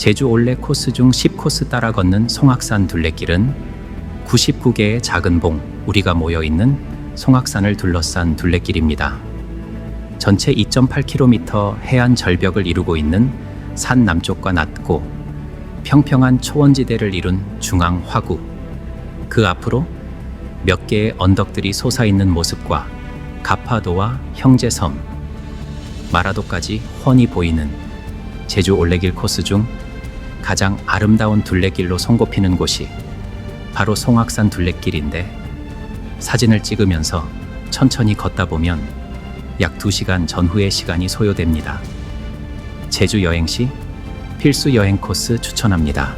제주 올레 코스 중 10코스 따라 걷는 송악산 둘레길은 99개의 작은 봉, 우리가 모여있는 송악산을 둘러싼 둘레길입니다. 전체 2.8km 해안 절벽을 이루고 있는 산 남쪽과 낮고 평평한 초원지대를 이룬 중앙 화구, 그 앞으로 몇 개의 언덕들이 솟아있는 모습과 가파도와 형제섬, 마라도까지 훤히 보이는 제주 올레길 코스 중 가장 아름다운 둘레길로 손꼽히는 곳이 바로 송악산 둘레길인데, 사진을 찍으면서 천천히 걷다 보면 약 2시간 전후의 시간이 소요됩니다. 제주 여행 시 필수 여행 코스 추천합니다.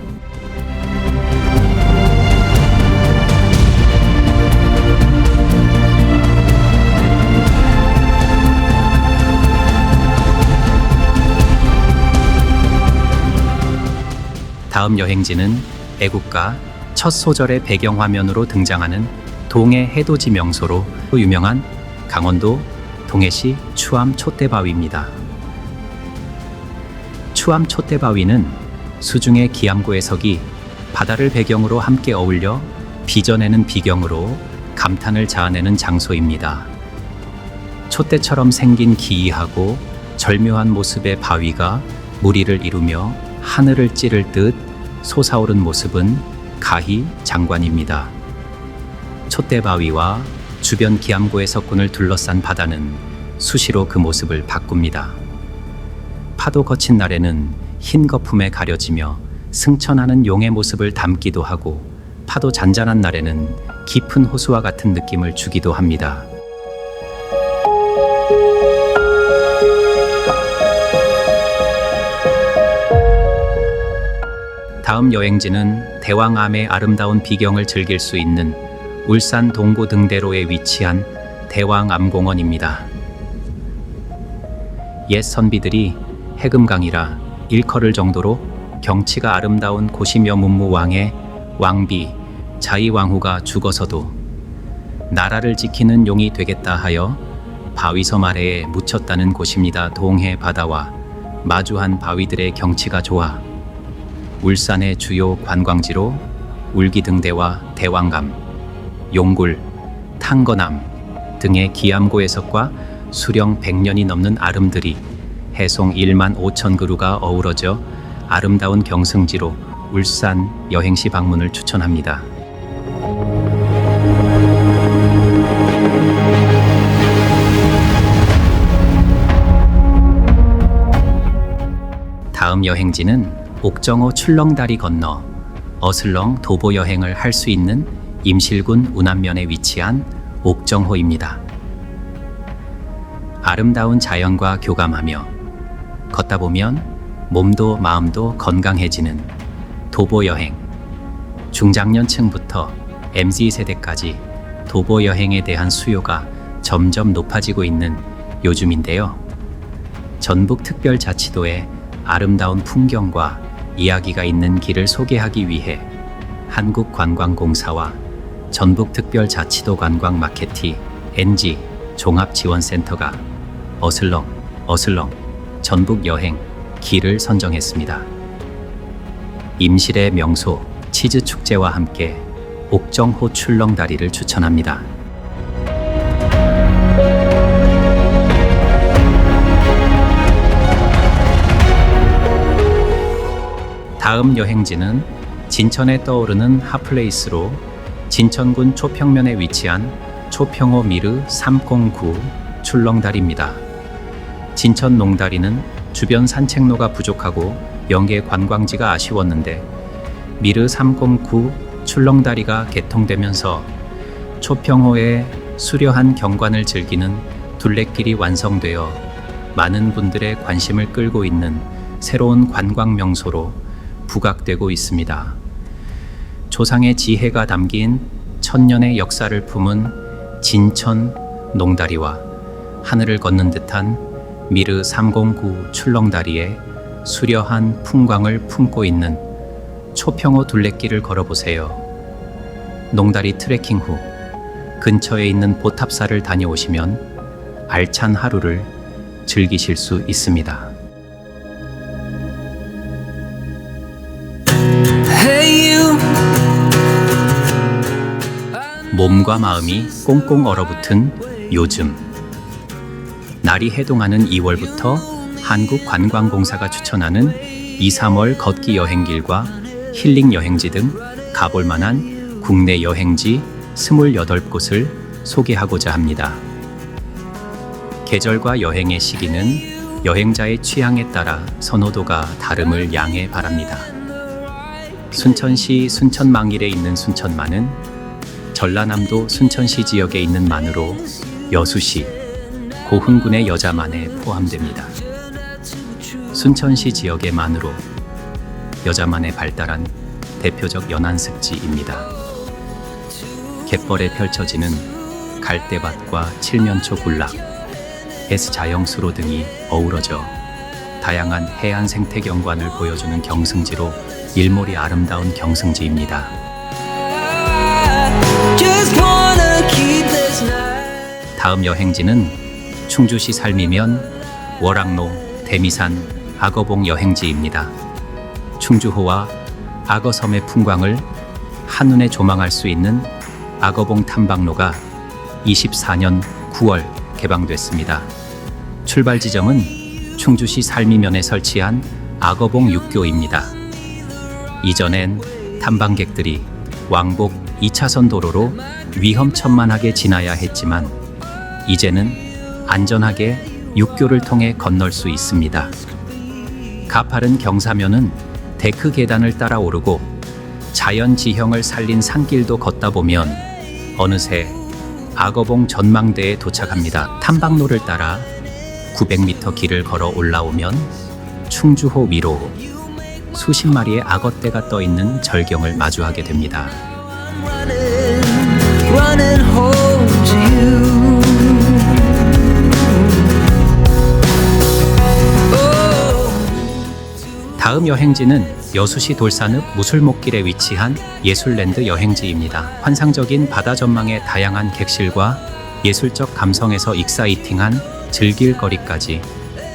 다음 여행지는 애국가 첫 소절의 배경화면으로 등장하는 동해 해돋이 명소로 유명한 강원도 동해시 추암 촛대바위입니다. 추암 촛대바위는 수중의 기암고해석이 바다를 배경으로 함께 어울려 빚어내는 비경으로 감탄을 자아내는 장소입니다. 촛대처럼 생긴 기이하고 절묘한 모습의 바위가 무리를 이루며 하늘을 찌를 듯 솟아오른 모습은 가히 장관입니다. 촛대바위와 주변 기암고해석군을 둘러싼 바다는 수시로 그 모습을 바꿉니다. 파도 거친 날에는 흰 거품에 가려지며 승천하는 용의 모습을 담기도 하고, 파도 잔잔한 날에는 깊은 호수와 같은 느낌을 주기도 합니다. 다음 여행지는 대왕암의 아름다운 비경을 즐길 수 있는 울산 동구 등대로에 위치한 대왕암공원입니다. 옛 선비들이 해금강이라 일컬을 정도로 경치가 아름다운 곳이며 문무왕의 왕비 자이왕후가 죽어서도 나라를 지키는 용이 되겠다 하여 바위섬 아래에 묻혔다는 곳입니다. 동해 바다와 마주한 바위들의 경치가 좋아 울산의 주요 관광지로 울기등대와 대왕감, 용굴, 탕거남 등의 기암고해석과 수령 100년이 넘는 아름드리 해송 1만 5천 그루가 어우러져 아름다운 경승지로 울산 여행시 방문을 추천합니다. 다음 여행지는 옥정호 출렁다리 건너 어슬렁 도보 여행을 할 수 있는 임실군 운암면에 위치한 옥정호입니다. 아름다운 자연과 교감하며 걷다 보면 몸도 마음도 건강해지는 도보 여행. 중장년층부터 MZ세대까지 도보 여행에 대한 수요가 점점 높아지고 있는 요즘인데요. 전북특별자치도의 아름다운 풍경과 이야기가 있는 길을 소개하기 위해 한국관광공사와 전북특별자치도 관광마케티 NG 종합지원센터가 어슬렁 전북여행 길을 선정했습니다. 임실의 명소 치즈축제와 함께 옥정호 출렁다리를 추천합니다. 다음 여행지는 진천에 떠오르는 핫플레이스로 진천군 초평면에 위치한 초평호 미르 309 출렁다리입니다. 진천 농다리는 주변 산책로가 부족하고 연계 관광지가 아쉬웠는데 미르 309 출렁다리가 개통되면서 초평호의 수려한 경관을 즐기는 둘레길이 완성되어 많은 분들의 관심을 끌고 있는 새로운 관광 명소로 부각되고 있습니다. 조상의 지혜가 담긴 천년의 역사를 품은 진천 농다리와 하늘을 걷는 듯한 미르 309 출렁다리에 수려한 풍광을 품고 있는 초평호 둘레길을 걸어보세요. 농다리 트레킹 후 근처에 있는 보탑사를 다녀오시면 알찬 하루를 즐기실 수 있습니다. 몸과 마음이 꽁꽁 얼어붙은 요즘. 날이 해동하는 2월부터 한국관광공사가 추천하는 2, 3월 걷기 여행길과 힐링 여행지 등 가볼 만한 국내 여행지 28곳을 소개하고자 합니다. 계절과 여행의 시기는 여행자의 취향에 따라 선호도가 다름을 양해 바랍니다. 순천시 순천망일에 있는 순천만은 전라남도 순천시 지역에 있는 만으로 여수시, 고흥군의 여자만에 포함됩니다. 순천시 지역의 만으로 여자만에 발달한 대표적 연안습지입니다. 갯벌에 펼쳐지는 갈대밭과 칠면초 군락, S자영수로 등이 어우러져 다양한 해안 생태 경관을 보여주는 경승지로 일몰이 아름다운 경승지입니다. 다음 여행지는 충주시 살미면 월악로, 대미산, 악어봉 여행지입니다. 충주호와 악어섬의 풍광을 한눈에 조망할 수 있는 악어봉 탐방로가 24년 9월 개방됐습니다. 출발 지점은 충주시 살미면에 설치한 악어봉 육교입니다. 이전엔 탐방객들이 왕복 2차선 도로로 위험천만하게 지나야 했지만 이제는 안전하게 육교를 통해 건널 수 있습니다. 가파른 경사면은 데크 계단을 따라 오르고 자연 지형을 살린 산길도 걷다 보면 어느새 악어봉 전망대에 도착합니다. 탐방로를 따라 900m 길을 걸어 올라오면 충주호 위로 수십 마리의 악어떼가 떠 있는 절경을 마주하게 됩니다. 다음 여행지는 여수시 돌산읍 무술목길에 위치한 예술랜드 여행지입니다. 환상적인 바다 전망의 다양한 객실과 예술적 감성에서 익사이팅한 즐길 거리까지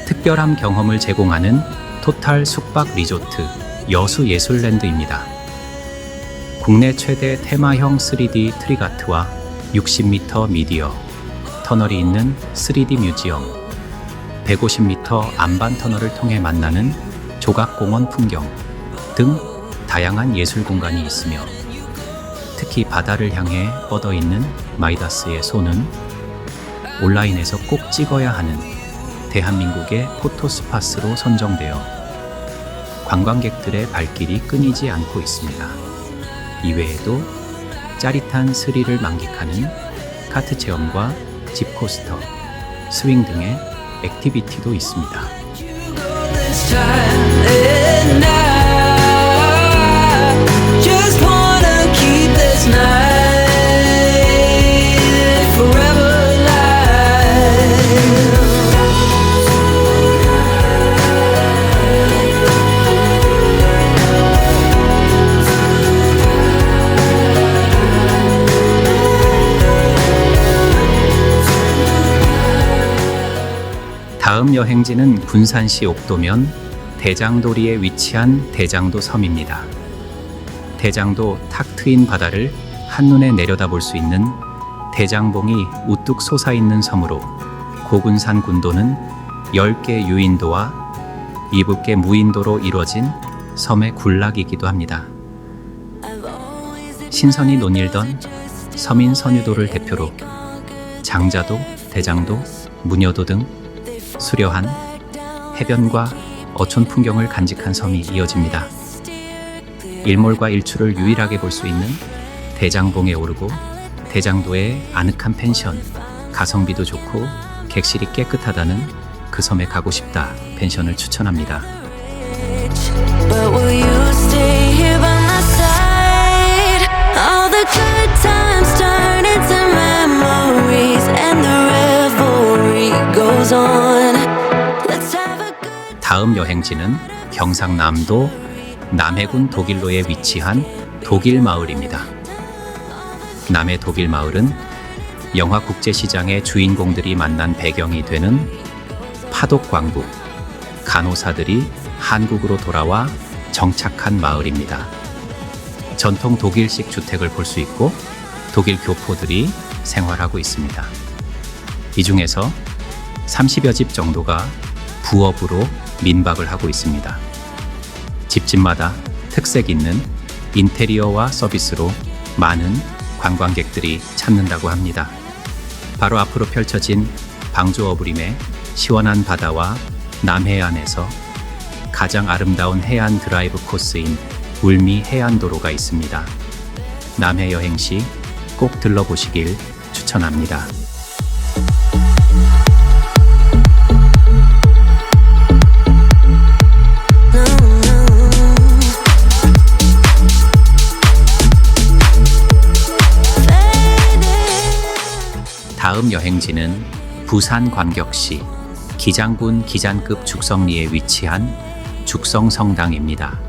특별한 경험을 제공하는 토탈 숙박 리조트 여수 예술랜드입니다. 국내 최대 테마형 3D 트리가트와 60m 미디어 터널이 있는 3D 뮤지엄, 150m 안반 터널을 통해 만나는 조각공원 풍경 등 다양한 예술 공간이 있으며 특히 바다를 향해 뻗어있는 마이다스의 소는 온라인에서 꼭 찍어야 하는 대한민국의 포토스팟으로 선정되어 관광객들의 발길이 끊이지 않고 있습니다. 이외에도 짜릿한 스릴을 만끽하는 카트 체험과 집코스터, 스윙 등의 액티비티도 있습니다. 다음 여행지는 군산시 옥도면 대장도리에 위치한 대장도 섬입니다. 대장도 탁 트인 바다를 한눈에 내려다볼 수 있는 대장봉이 우뚝 솟아있는 섬으로 고군산 군도는 10개 유인도와 7개 무인도로 이루어진 섬의 군락이기도 합니다. 신선이 논일던 서민 선유도를 대표로 장자도, 대장도, 무녀도 등 수려한 해변과 어촌 풍경을 간직한 섬이 이어집니다. 일몰과 일출을 유일하게 볼 수 있는 대장봉에 오르고 대장도의 아늑한 펜션, 가성비도 좋고 객실이 깨끗하다는 그 섬에 가고 싶다 펜션을 추천합니다. 다음 여행지는 경상남도 남해군 독일로에 위치한 독일마을입니다. 남해 독일마을은 영화 국제시장의 주인공들이 만난 배경이 되는 파독광부, 간호사들이 한국으로 돌아와 정착한 마을입니다. 전통 독일식 주택을 볼 수 있고 독일 교포들이 생활하고 있습니다. 이 중에서 30여 집 정도가 부업으로 민박을 하고 있습니다. 집집마다 특색 있는 인테리어와 서비스로 많은 관광객들이 찾는다고 합니다. 바로 앞으로 펼쳐진 방조어부림의 시원한 바다와 남해안에서 가장 아름다운 해안 드라이브 코스인 울미 해안도로가 있습니다. 남해 여행 시 꼭 들러보시길 추천합니다. 다음 여행지는 부산광역시 기장군 기장급 죽성리에 위치한 죽성성당입니다.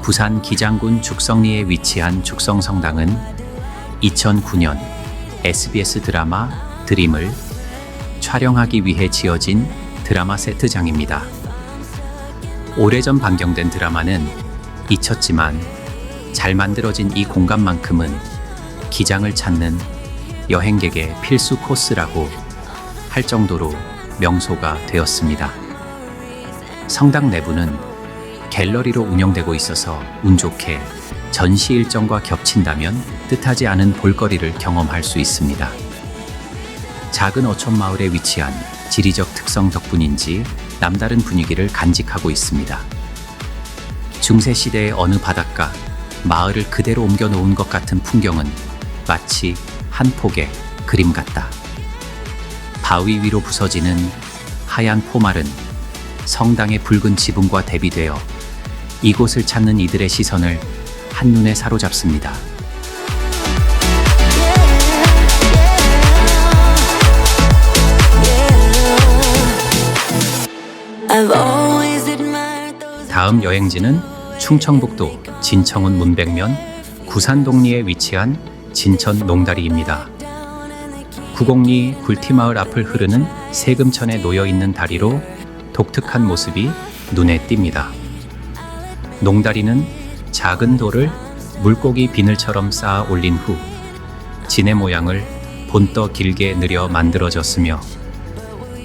부산 기장군 죽성리에 위치한 죽성성당은 2009년 SBS 드라마 드림을 촬영하기 위해 지어진 드라마 세트장입니다. 오래전 방영된 드라마는 잊혔지만 잘 만들어진 이 공간만큼은 기장을 찾는 여행객의 필수 코스라고 할 정도로 명소가 되었습니다. 성당 내부는 갤러리로 운영되고 있어서 운 좋게 전시 일정과 겹친다면 뜻하지 않은 볼거리를 경험할 수 있습니다. 작은 어촌 마을에 위치한 지리적 특성 덕분인지 남다른 분위기를 간직하고 있습니다. 중세시대의 어느 바닷가, 마을을 그대로 옮겨 놓은 것 같은 풍경은 마치 한 폭의 그림 같다. 바위 위로 부서지는 하얀 포말은 성당의 붉은 지붕과 대비되어 이곳을 찾는 이들의 시선을 한눈에 사로잡습니다. 다음 여행지는 충청북도 진청은 문백면 구산동리에 위치한 진천 농다리입니다. 구곡리 굴티마을 앞을 흐르는 세금천에 놓여있는 다리로 독특한 모습이 눈에 띕니다. 농다리는 작은 돌을 물고기 비늘처럼 쌓아 올린 후 진해 모양을 본떠 길게 느려 만들어졌으며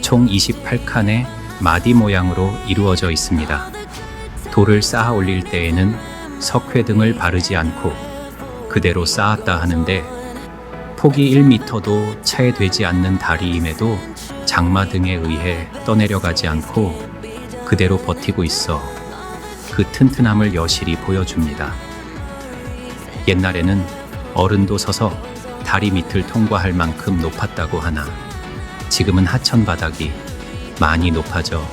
총 28칸의 마디 모양으로 이루어져 있습니다. 돌을 쌓아 올릴 때에는 석회 등을 바르지 않고 그대로 쌓았다 하는데 폭이 1m도 채 되지 않는 다리임에도 장마 등에 의해 떠내려가지 않고 그대로 버티고 있어 그 튼튼함을 여실히 보여줍니다. 옛날에는 어른도 서서 다리 밑을 통과할 만큼 높았다고 하나 지금은 하천 바닥이 많이 높아져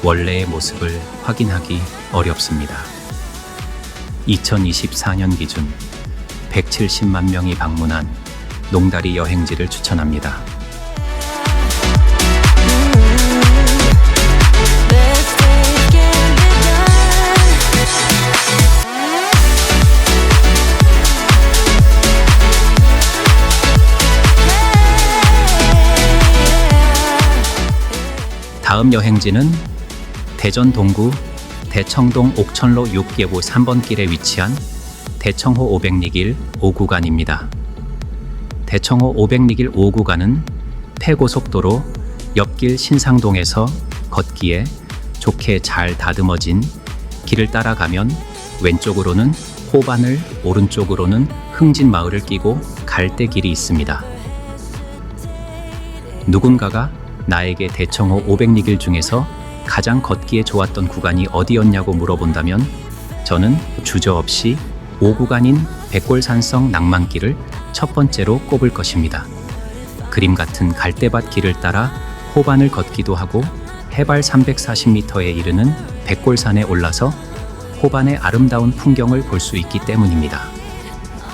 원래의 모습을 확인하기 어렵습니다. 2024년 기준 170만 명이 방문한 농다리 여행지를 추천합니다. 다음 여행지는 대전 동구 대청동 옥천로 6개구 3번 길에 위치한 대청호 500리길 5구간입니다. 대청호 500리길 5구간은 폐고속도로 옆길 신상동에서 걷기에 좋게 잘 다듬어진 길을 따라가면 왼쪽으로는 호반을, 오른쪽으로는 흥진마을을 끼고 갈대길이 있습니다. 누군가가 나에게 대청호 500리길 중에서 가장 걷기에 좋았던 구간이 어디였냐고 물어본다면 저는 주저없이 5구간인 백골산성 낭만길을 첫 번째로 꼽을 것입니다. 그림 같은 갈대밭 길을 따라 호반을 걷기도 하고 해발 340m에 이르는 백골산에 올라서 호반의 아름다운 풍경을 볼 수 있기 때문입니다.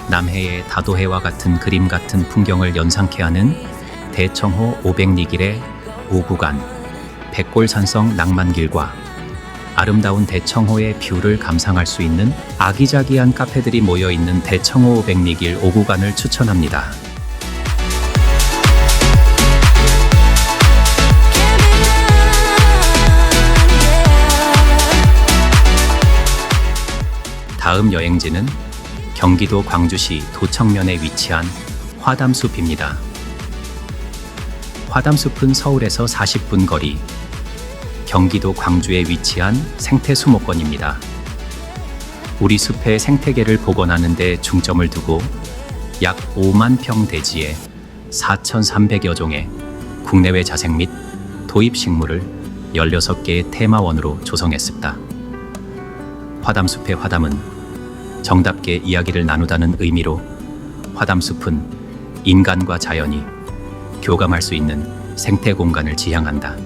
남해의 다도해와 같은 그림 같은 풍경을 연상케 하는 대청호 500리길의 5구간 백골산성 낭만길과 아름다운 대청호의 뷰를 감상할 수 있는 아기자기한 카페들이 모여있는 대청호 500리길 5구간을 추천합니다. 다음 여행지는 경기도 광주시 도청면에 위치한 화담숲입니다. 화담숲은 서울에서 40분 거리, 경기도 광주에 위치한 생태수목원입니다. 우리 숲의 생태계를 복원하는 데 중점을 두고 약 5만 평 대지에 4,300여 종의 국내외 자생 및 도입 식물을 16개의 테마원으로 조성했습니다. 화담숲의 화담은 정답게 이야기를 나누다는 의미로 화담숲은 인간과 자연이 교감할 수 있는 생태 공간을 지향한다.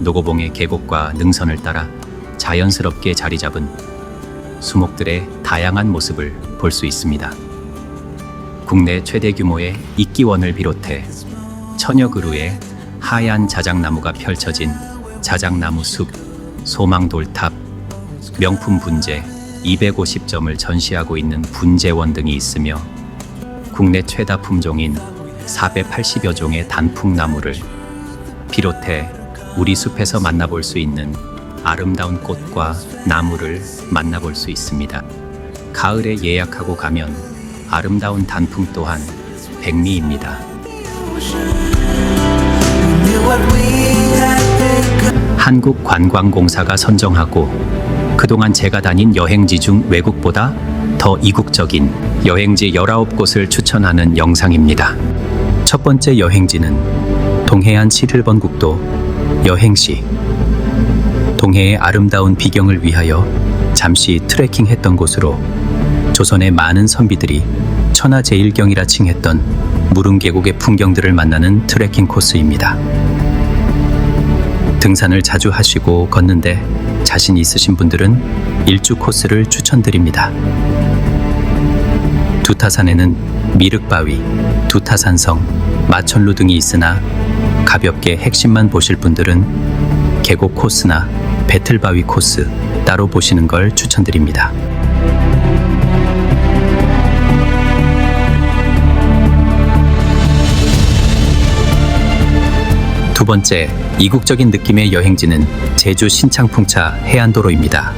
노고봉의 계곡과 능선을 따라 자연스럽게 자리 잡은 수목들의 다양한 모습을 볼 수 있습니다. 국내 최대 규모의 이끼원을 비롯해 천여 그루의 하얀 자작나무가 펼쳐진 자작나무 숲, 소망돌탑, 명품 분재 250점을 전시하고 있는 분재원 등이 있으며 국내 최다 품종인 480여 종의 단풍나무를 비롯해 우리 숲에서 만나볼 수 있는 아름다운 꽃과 나무를 만나볼 수 있습니다. 가을에 예약하고 가면 아름다운 단풍 또한 백미입니다. 한국관광공사가 선정하고 그동안 제가 다닌 여행지 중 외국보다 더 이국적인 여행지 19곳을 추천하는 영상입니다. 첫 번째 여행지는 동해안 11번 국도 여행시. 동해의 아름다운 비경을 위하여 잠시 트레킹했던 곳으로 조선의 많은 선비들이 천하제일경이라 칭했던 무릉계곡의 풍경들을 만나는 트레킹 코스입니다. 등산을 자주 하시고 걷는데 자신 있으신 분들은 일주 코스를 추천드립니다. 두타산에는 미륵바위, 두타산성, 마천루 등이 있으나 가볍게 핵심만 보실 분들은 계곡 코스나 배틀바위 코스 따로 보시는 걸 추천드립니다. 두 번째, 이국적인 느낌의 여행지는 제주 신창풍차 해안도로입니다.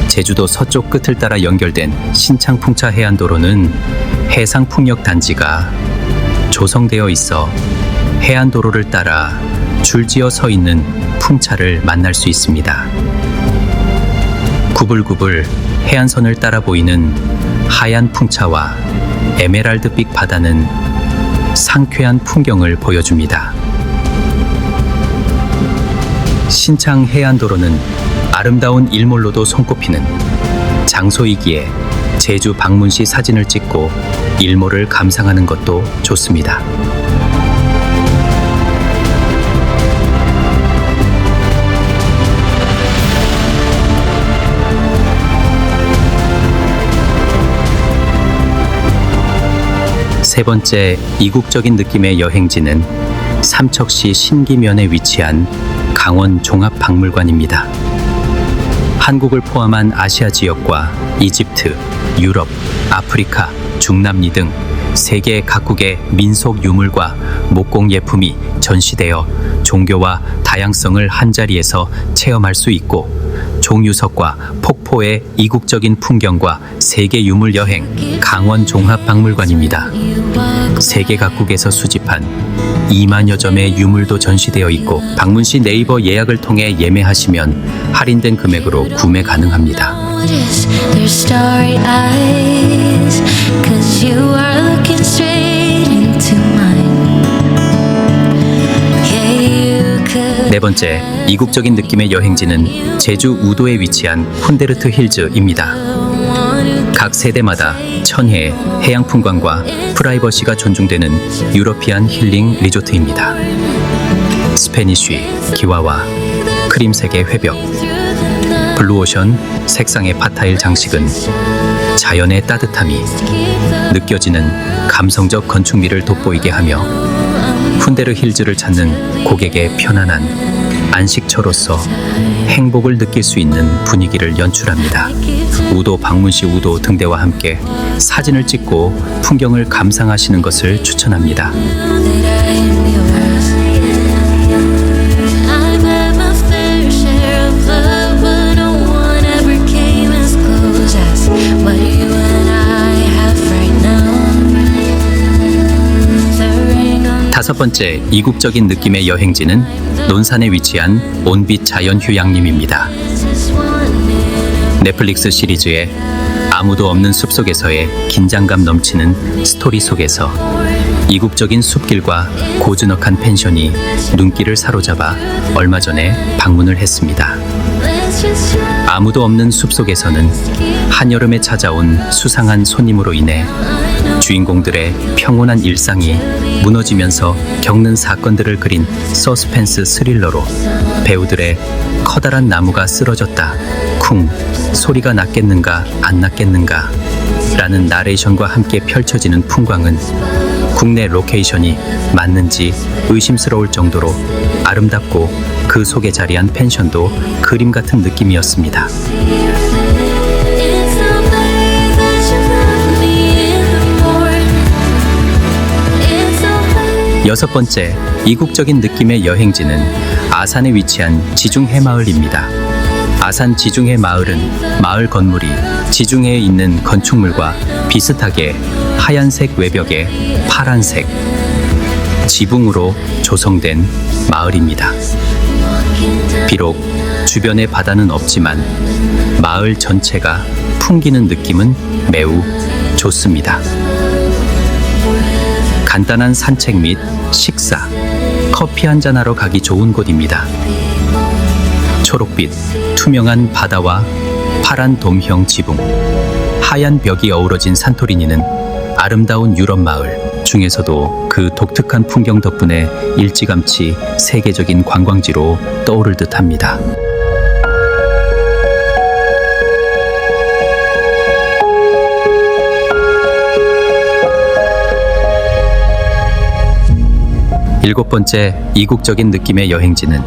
제주도 서쪽 끝을 따라 연결된 신창풍차 해안도로는 해상풍력단지가 조성되어 있어 해안도로를 따라 줄지어 서 있는 풍차를 만날 수 있습니다. 구불구불 해안선을 따라 보이는 하얀 풍차와 에메랄드빛 바다는 상쾌한 풍경을 보여줍니다. 신창 해안도로는 아름다운 일몰로도 손꼽히는 장소이기에 제주 방문 시 사진을 찍고 일몰을 감상하는 것도 좋습니다. 세 번째 이국적인 느낌의 여행지는 삼척시 신기면에 위치한 강원 종합박물관입니다. 한국을 포함한 아시아 지역과 이집트, 유럽, 아프리카, 중남미 등 세계 각국의 민속 유물과 목공 예품이 전시되어 종교와 다양성을 한자리에서 체험할 수 있고 종유석과 폭포의 이국적인 풍경과 세계 유물 여행 강원 종합박물관입니다. 세계 각국에서 수집한 2만여 점의 유물도 전시되어 있고 방문 시 네이버 예약을 통해 예매하시면 할인된 금액으로 구매 가능합니다. 네 번째, 이국적인 느낌의 여행지는 제주 우도에 위치한 푼데르트 힐즈입니다. 각 세대마다 천혜의 해양풍광과 프라이버시가 존중되는 유러피안 힐링 리조트입니다. 스페니쉬, 기와와 크림색의 회벽, 블루오션 색상의 파타일 장식은 자연의 따뜻함이 느껴지는 감성적 건축미를 돋보이게 하며 푼데르 힐즈를 찾는 고객의 편안한 안식처로서 행복을 느낄 수 있는 분위기를 연출합니다. 우도 방문 시 우도 등대와 함께 사진을 찍고 풍경을 감상하시는 것을 추천합니다. What you and I 번째, 이국적인 느낌의 여행지는 논산에 위치한 온빛 자연휴양림입니다. 넷플릭스 시리즈의 아무도 없는 숲속에서의 긴장감 넘치는 스토리 속에서 이국적인 숲길과 고즈넉한 펜션이 눈길을 사로잡아 얼마 전에 방문을 했습니다. 아무도 없는 숲속에서는 한여름에 찾아온 수상한 손님으로 인해 주인공들의 평온한 일상이 무너지면서 겪는 사건들을 그린 서스펜스 스릴러로 배우들의 커다란 나무가 쓰러졌다, 쿵, 소리가 났겠는가 안 났겠는가 라는 나레이션과 함께 펼쳐지는 풍광은 국내 로케이션이 맞는지 의심스러울 정도로 아름답고 그 속에 자리한 펜션도 그림 같은 느낌이었습니다. 여섯 번째, 이국적인 느낌의 여행지는 아산에 위치한 지중해마을입니다. 아산 지중해마을은 마을 건물이 지중해에 있는 건축물과 비슷하게 하얀색 외벽에 파란색 지붕으로 조성된 마을입니다. 비록 주변에 바다는 없지만 마을 전체가 풍기는 느낌은 매우 좋습니다. 간단한 산책 및 식사, 커피 한잔하러 가기 좋은 곳입니다. 초록빛, 투명한 바다와 파란 돔형 지붕, 하얀 벽이 어우러진 산토리니는 아름다운 유럽 마을 중에서도 그 독특한 풍경 덕분에 일찌감치 세계적인 관광지로 떠오를 듯합니다. 일곱 번째, 이국적인 느낌의 여행지는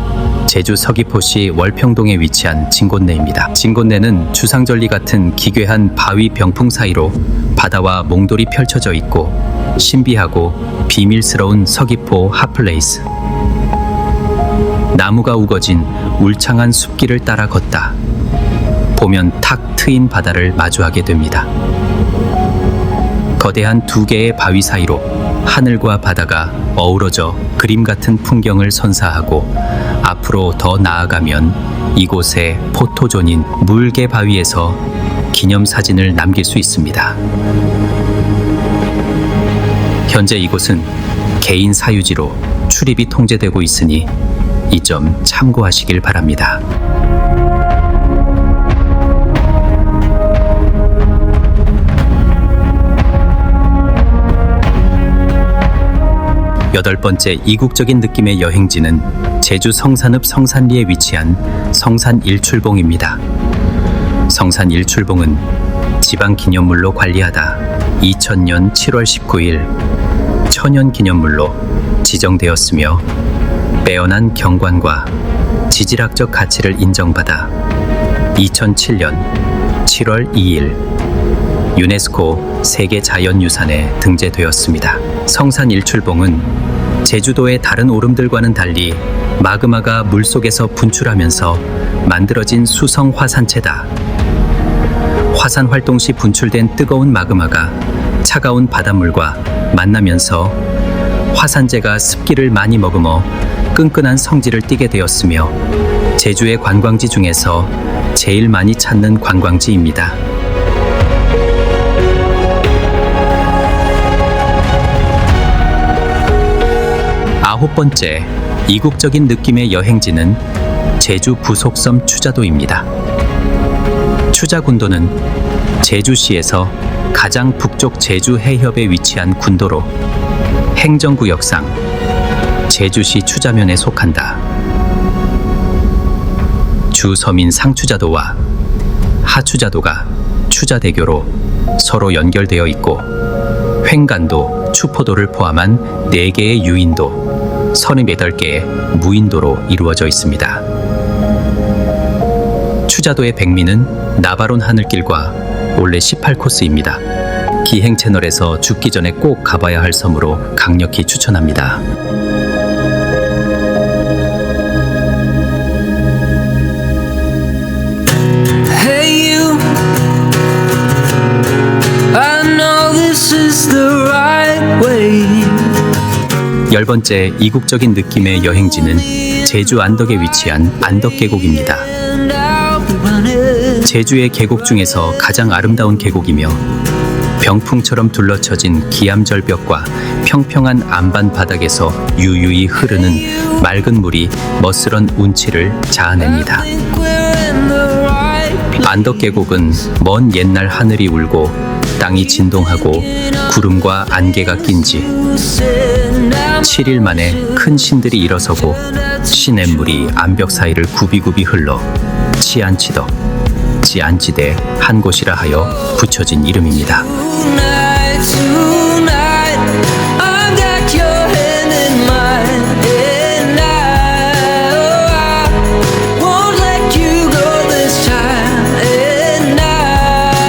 제주 서귀포시 월평동에 위치한 진곤내입니다. 진곤내는 주상절리 같은 기괴한 바위 병풍 사이로 바다와 몽돌이 펼쳐져 있고 신비하고 비밀스러운 서귀포 핫플레이스. 나무가 우거진 울창한 숲길을 따라 걷다 보면 탁 트인 바다를 마주하게 됩니다. 거대한 두 개의 바위 사이로 하늘과 바다가 어우러져 그림 같은 풍경을 선사하고 앞으로 더 나아가면 이곳의 포토존인 물개 바위에서 기념사진을 남길 수 있습니다. 현재 이곳은 개인 사유지로 출입이 통제되고 있으니 이 점 참고하시길 바랍니다. 여덟 번째, 이국적인 느낌의 여행지는 제주 성산읍 성산리에 위치한 성산 일출봉입니다. 성산 일출봉은 지방기념물로 관리하다 2000년 7월 19일 천연기념물로 지정되었으며 빼어난 경관과 지질학적 가치를 인정받아 2007년 7월 2일 유네스코 세계자연유산에 등재되었습니다. 성산 일출봉은 제주도의 다른 오름들과는 달리 마그마가 물속에서 분출하면서 만들어진 수성 화산체다. 화산 활동 시 분출된 뜨거운 마그마가 차가운 바닷물과 만나면서 화산재가 습기를 많이 머금어 끈끈한 성질을 띠게 되었으며 제주의 관광지 중에서 제일 많이 찾는 관광지입니다. 아홉 번째, 이국적인 느낌의 여행지는 제주 부속섬 추자도입니다. 추자군도는 제주시에서 가장 북쪽 제주 해협에 위치한 군도로 행정구역상 제주시 추자면에 속한다. 주섬인 상추자도와 하추자도가 추자대교로 서로 연결되어 있고 횡간도, 추포도를 포함한 4개의 유인도, 38개의 무인도로 이루어져 있습니다. 추자도의 백미는 나바론 하늘길과 올레 18코스입니다. 기행 채널에서 죽기 전에 꼭 가봐야 할 섬으로 강력히 추천합니다. Hey you, I know this is the right way, 10번째 이국적인 느낌의 여행지는 제주 안덕에 위치한 안덕계곡입니다. 제주의 계곡 중에서 가장 아름다운 계곡이며 병풍처럼 둘러쳐진 기암절벽과 평평한 안반 바닥에서 유유히 흐르는 맑은 물이 멋스런 운치를 자아냅니다. 안덕계곡은 먼 옛날 하늘이 울고 땅이 진동하고 구름과 안개가 낀 지 7일 만에 큰 신들이 일어서고 시냇물이 암벽 사이를 굽이굽이 흘러 치안치덕, 지안지대 한 곳이라 하여 붙여진 이름입니다. Tonight, tonight, I've got your hand in mine, and I won't let you go this time, and I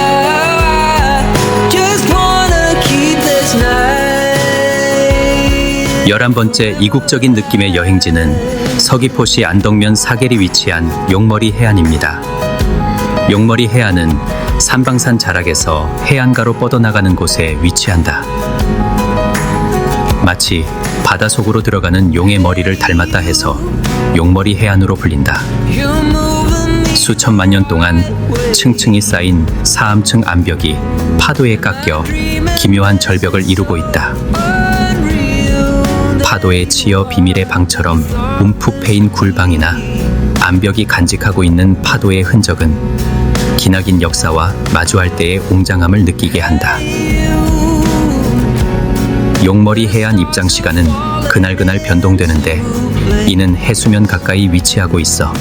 just wanna keep this night. 11번째 이국적인 느낌의 여행지는 서귀포시 안덕면 사계리 위치한 용머리 해안입니다. 용머리 해안은 산방산 자락에서 해안가로 뻗어나가는 곳에 위치한다. 마치 바다 속으로 들어가는 용의 머리를 닮았다 해서 용머리 해안으로 불린다. You're moving me 수천만 년 동안 층층이 쌓인 사암층 암벽이 파도에 깎여 기묘한 절벽을 이루고 있다. unreal. 파도에 치여 비밀의 방처럼 움푹 패인 굴방이나 암벽이 간직하고 있는 파도의 흔적은 기나긴 역사와 마주할 때의 웅장함을 느끼게 한다. 용머리 해안 입장 시간은 그날그날 변동되는데 이는 해수면 가까이 위치하고 있어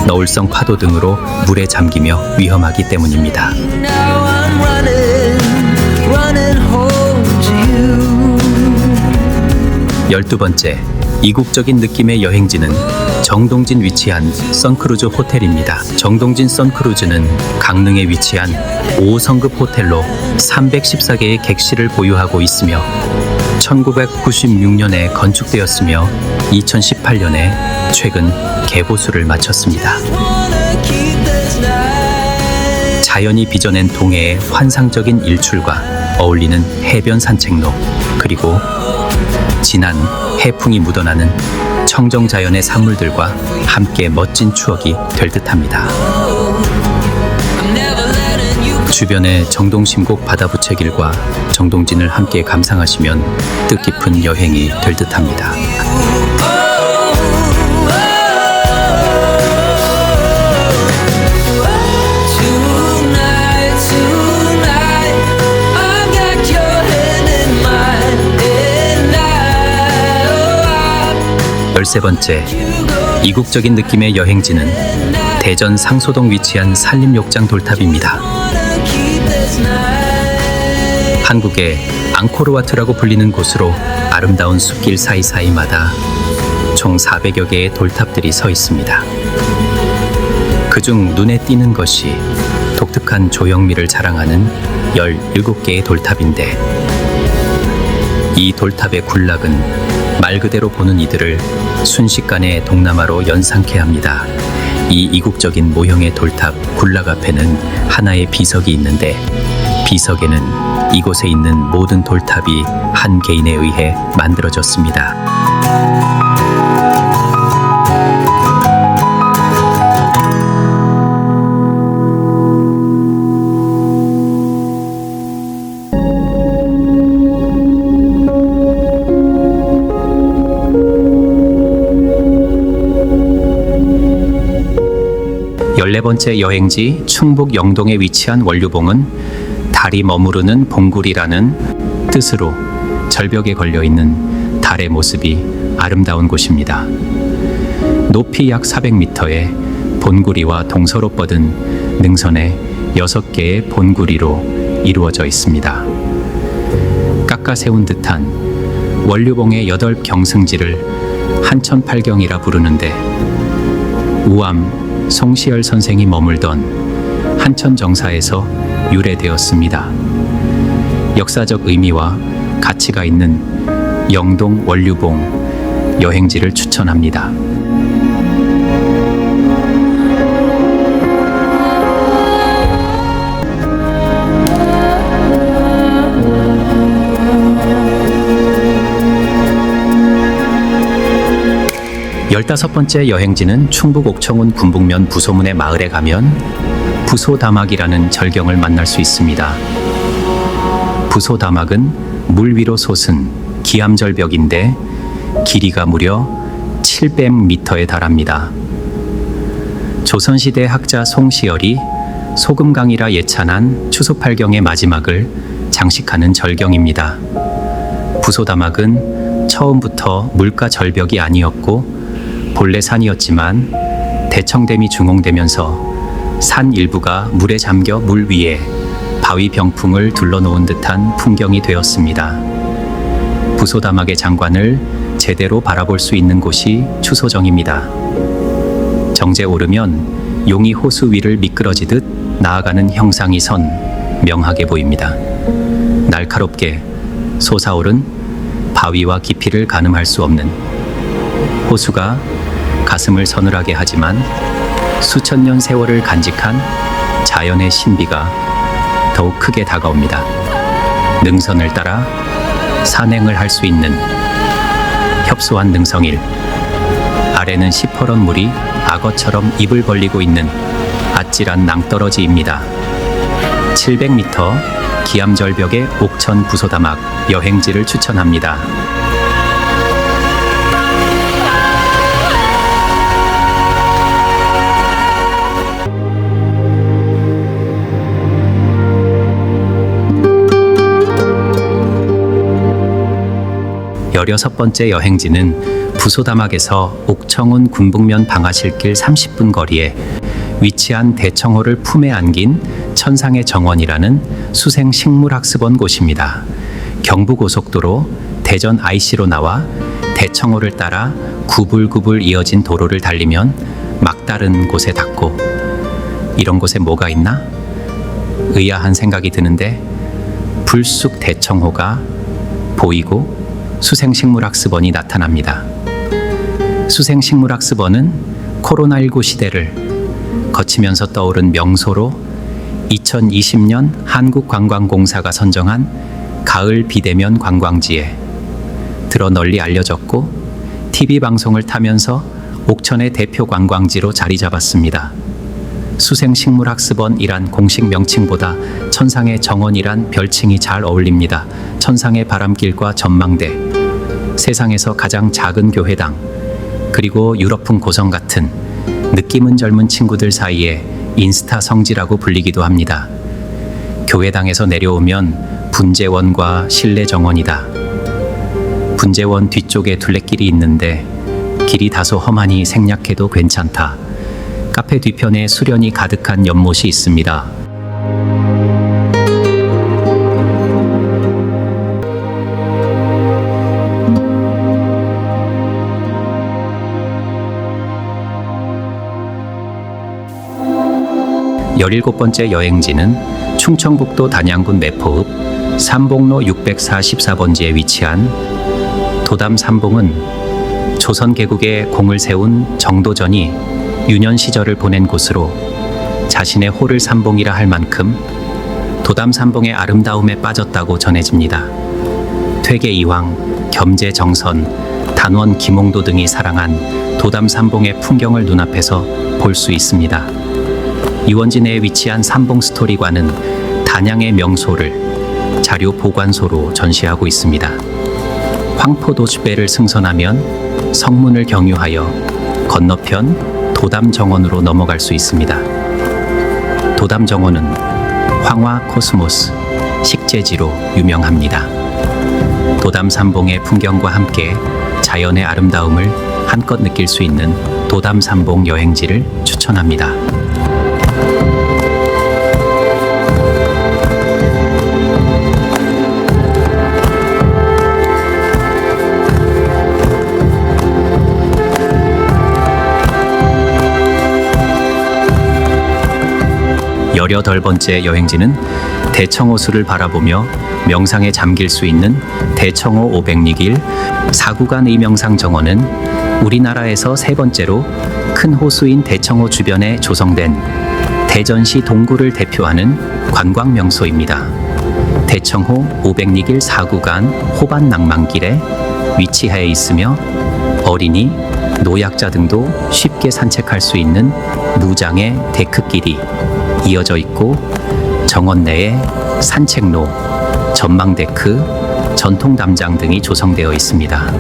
너울성 파도 등으로 물에 잠기며 위험하기 때문입니다. Now I'm running home to you. 12번째 이국적인 느낌의 여행지는 정동진 위치한 선크루즈 호텔입니다. 정동진 선크루즈는 강릉에 위치한 5성급 호텔로 314개의 객실을 보유하고 있으며 1996년에 건축되었으며 2018년에 최근 개보수를 마쳤습니다. Wanna keep this night. 자연이 빚어낸 동해의 환상적인 일출과 어울리는 해변 산책로, 그리고 진한 해풍이 묻어나는 청정자연의 산물들과 함께 멋진 추억이 될 듯합니다. I'm never letting you 주변의 정동심곡 바다부채길과 정동진을 함께 감상하시면 뜻깊은 여행이 될 듯합니다. Tonight, tonight, I've got your hand in mine, and I 13번째 이국적인 느낌의 여행지는 대전 상소동 위치한 산림욕장 돌탑입니다. wanna keep this night. 한국의 앙코르와트라고 불리는 곳으로 아름다운 숲길 사이사이마다 총 400여 개의 돌탑들이 서 있습니다. 그중 눈에 띄는 것이 독특한 조형미를 자랑하는 17개의 돌탑인데, 이 돌탑의 군락은 말 그대로 보는 이들을 순식간에 동남아로 연상케 합니다. 이 이국적인 모형의 돌탑 군락 앞에는 하나의 비석이 있는데, 비석에는 이곳에 있는 모든 돌탑이 한 개인에 의해 만들어졌습니다. 열네 번째 여행지 충북 영동에 위치한 원류봉은 달이 머무르는 봉구리라는 뜻으로 절벽에 걸려있는 달의 모습이 아름다운 곳입니다. 높이 약 400m의 본구리와 동서로 뻗은 능선에 6개의 본구리로 이루어져 있습니다. 깎아 세운 듯한 원류봉의 8경승지를 한천팔경이라 부르는데, 우암 송시열 선생이 머물던 한천정사에서 유래되었습니다. 역사적 의미와 가치가 있는 영동 원류봉 여행지를 추천합니다. 15번째 여행지는 충북 옥천군 군북면 부소문의 마을에 가면 부소다막이라는 절경을 만날 수 있습니다. 부소다막은 물 위로 솟은 기암절벽인데 길이가 무려 700m에 달합니다. 조선시대 학자 송시열이 소금강이라 예찬한 추수팔경의 마지막을 장식하는 절경입니다. 부소다막은 처음부터 물가 절벽이 아니었고 본래 산이었지만 대청댐이 중흥되면서 산 일부가 물에 잠겨 물 위에 바위 병풍을 둘러놓은 듯한 풍경이 되었습니다. 부소다막의 장관을 제대로 바라볼 수 있는 곳이 추소정입니다. 정제 오르면 용이 호수 위를 미끄러지듯 나아가는 형상이 선 명하게 보입니다. 날카롭게 솟아오른 바위와 깊이를 가늠할 수 없는 호수가 가슴을 서늘하게 하지만 수천 년 세월을 간직한 자연의 신비가 더욱 크게 다가옵니다. 능선을 따라 산행을 할 수 있는 협소한 능성일, 아래는 시퍼런 물이 악어처럼 입을 벌리고 있는 아찔한 낭떠러지입니다. 700m 기암절벽의 옥천 부소다막 여행지를 추천합니다. 열여섯 번째 여행지는 부소다막에서 옥천군 군북면 방아실길 30분 거리에 위치한 대청호를 품에 안긴 천상의 정원이라는 수생식물학습원 곳입니다. 경부고속도로 대전 IC로 나와 대청호를 따라 구불구불 이어진 도로를 달리면 막다른 곳에 닿고 이런 곳에 뭐가 있나? 의아한 생각이 드는데 불쑥 대청호가 보이고 수생식물학습원이 나타납니다. 수생식물학습원은 코로나19 시대를 거치면서 떠오른 명소로 2020년 한국관광공사가 선정한 가을 비대면 관광지에 들어 널리 알려졌고 TV방송을 타면서 옥천의 대표 관광지로 자리 잡았습니다. 수생식물학습원이란 공식 명칭보다 천상의 정원이란 별칭이 잘 어울립니다. 천상의 바람길과 전망대, 세상에서 가장 작은 교회당, 그리고 유럽풍 고성 같은 느낌은 젊은 친구들 사이에 인스타 성지라고 불리기도 합니다. 교회당에서 내려오면 분재원과 실내 정원이다. 분재원 뒤쪽에 둘레길이 있는데 길이 다소 험하니 생략해도 괜찮다. 카페 뒤편에 수련이 가득한 연못이 있습니다. 열일곱 번째 여행지는 충청북도 단양군 매포읍 삼봉로 644번지에 위치한 도담삼봉은 조선 개국에 공을 세운 정도전이 유년 시절을 보낸 곳으로 자신의 호를 삼봉이라 할 만큼 도담삼봉의 아름다움에 빠졌다고 전해집니다. 퇴계 이황, 겸재 정선, 단원 김홍도 등이 사랑한 도담삼봉의 풍경을 눈앞에서 볼 수 있습니다. 유원지 내에 위치한 삼봉스토리관은 단양의 명소를 자료 보관소로 전시하고 있습니다. 황포도주배를 승선하면 성문을 경유하여 건너편 도담정원으로 넘어갈 수 있습니다. 도담정원은 황화 코스모스 식재지로 유명합니다. 도담삼봉의 풍경과 함께 자연의 아름다움을 한껏 느낄 수 있는 도담삼봉 여행지를 추천합니다. 열여덟 번째 여행지는 대청호수를 바라보며 명상에 잠길 수 있는 대청호 500리길 4구간 의명상 정원은 우리나라에서 세 번째로 큰 호수인 대청호 주변에 조성된 대전시 동구를 대표하는 관광 명소입니다. 대청호 500리길 4구간 호반 낭만길에 위치해 있으며 어린이, 노약자 등도 쉽게 산책할 수 있는 무장의 데크길이 이어져 있고 정원 내에 산책로, 전망데크, 전통담장 등이 조성되어 있습니다.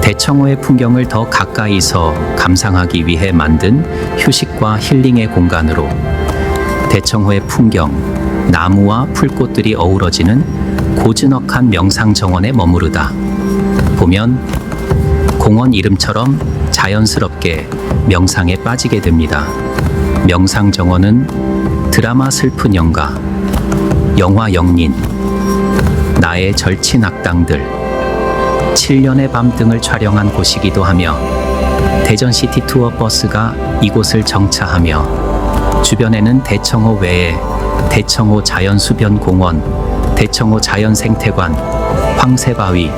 대청호의 풍경을 더 가까이서 감상하기 위해 만든 휴식과 힐링의 공간으로 대청호의 풍경, 나무와 풀꽃들이 어우러지는 고즈넉한 명상 정원에 머무르다 보면 공원 이름처럼 자연스럽게 명상에 빠지게 됩니다. 명상 정원은 드라마 슬픈 영가, 영화 영린, 나의 절친 악당들, 7년의 밤 등을 촬영한 곳이기도 하며 대전시티 투어 버스가 이곳을 정차하며 주변에는 대청호 외에 대청호 자연수변공원, 대청호 자연생태관, 황새바위,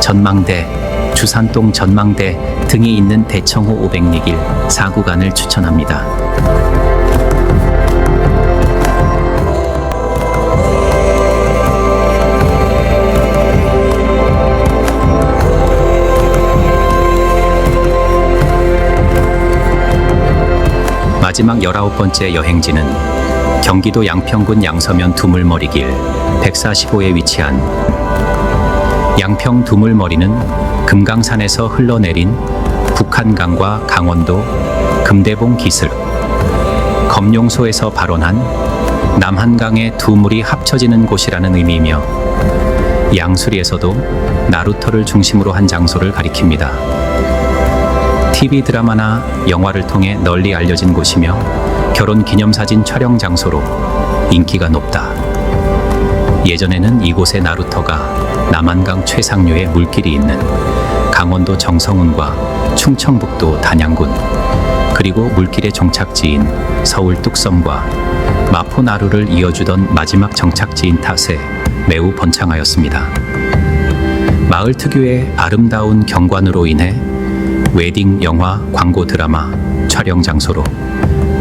전망대, 주산동 전망대 등이 있는 대청호 500리길 4구간을 추천합니다. 마지막 19번째 여행지는 경기도 양평군 양서면 두물머리길 145에 위치한 양평 두물머리는 금강산에서 흘러내린 북한강과 강원도 금대봉 기슭, 검룡소에서 발원한 남한강의 두 물이 합쳐지는 곳이라는 의미이며 양수리에서도 나루터를 중심으로 한 장소를 가리킵니다. TV 드라마나 영화를 통해 널리 알려진 곳이며 결혼 기념사진 촬영 장소로 인기가 높다. 예전에는 이곳의 나루터가 남한강 최상류의 물길이 있는 강원도 정성운과 충청북도 단양군, 그리고 물길의 종착지인 서울 뚝섬과 마포 나루를 이어주던 마지막 정착지인 탓에 매우 번창하였습니다. 마을 특유의 아름다운 경관으로 인해 웨딩 영화, 광고 드라마 촬영 장소로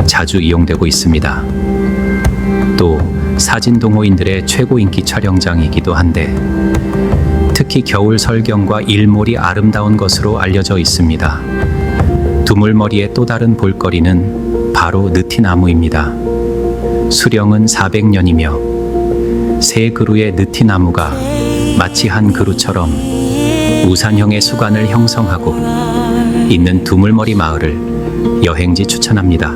자주 이용되고 있습니다. 또 사진 동호인들의 최고 인기 촬영장이기도 한데 특히 겨울 설경과 일몰이 아름다운 것으로 알려져 있습니다. 두물머리의 또 다른 볼거리는 바로 느티나무입니다. 수령은 400년이며 세 그루의 느티나무가 마치 한 그루처럼 우산형의 수관을 형성하고 있는 두물머리 마을을 여행지 추천합니다.